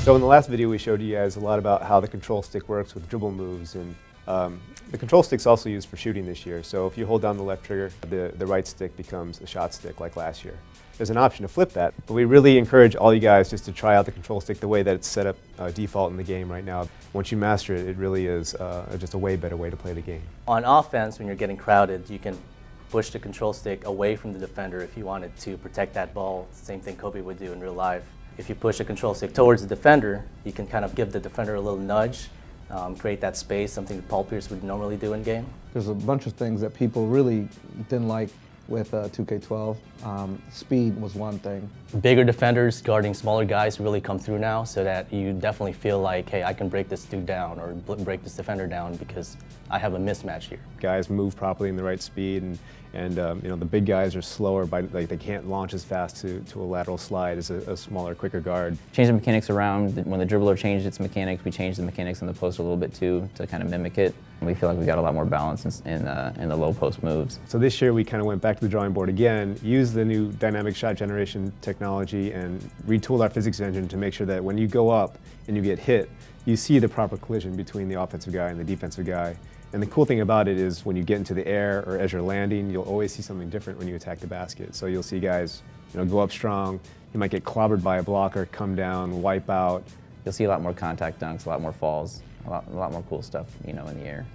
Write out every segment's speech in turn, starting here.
So in the last video we showed you guys a lot about how the control stick works with dribble moves, and the control stick's also used for shooting this year. So if you hold down the left trigger, the right stick becomes a shot stick like last year. There's an option to flip that, but we really encourage all you guys just to try out the control stick the way that it's set up default in the game right now. Once you master it, it really is just a way better way to play the game. On offense, when you're getting crowded, you can push the control stick away from the defender if you wanted to protect that ball. Same thing Kobe would do in real life. If you push the control stick towards the defender, you can kind of give the defender a little nudge, create that space, something that Paul Pierce would normally do in game. There's a bunch of things that people really didn't like with 2K12. Speed was one thing. Bigger defenders guarding smaller guys really come through now, so that you definitely feel like, hey, I can break this dude down or break this defender down because I have a mismatch here. Guys move properly in the right speed, and you know, the big guys are slower, like they can't launch as fast to a lateral slide as a smaller, quicker guard. Change the mechanics around. When the dribbler changed its mechanics, we changed the mechanics in the post a little bit too to kind of mimic it. We feel like we got a lot more balance in the low post moves. So this year we kind of went back to the drawing board again, used the new dynamic shot generation technology, and retooled our physics engine to make sure that when you go up and you get hit, you see the proper collision between the offensive guy and the defensive guy. And the cool thing about it is when you get into the air or as you're landing, you'll always see something different when you attack the basket. So you'll see guys, you know, go up strong. You might get clobbered by a blocker, come down, wipe out. You'll see a lot more contact dunks, a lot more falls, a lot more cool stuff, you know, in the air.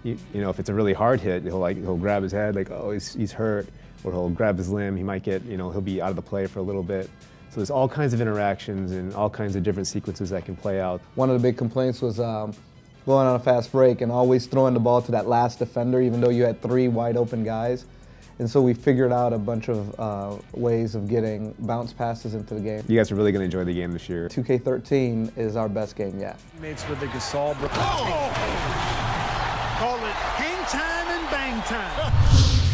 You know, if it's a really hard hit, he'll grab his head like, oh, he's hurt, or he'll grab his limb. He might get, you know, he'll be out of the play for a little bit. So there's all kinds of interactions and all kinds of different sequences that can play out. One of the big complaints was going on a fast break and always throwing the ball to that last defender, even though you had 3 wide open guys. And so we figured out a bunch of ways of getting bounce passes into the game. You guys are really going to enjoy the game this year. 2K13 is our best game yet. Mates with the Gasol. Oh! Call it game time and bang time.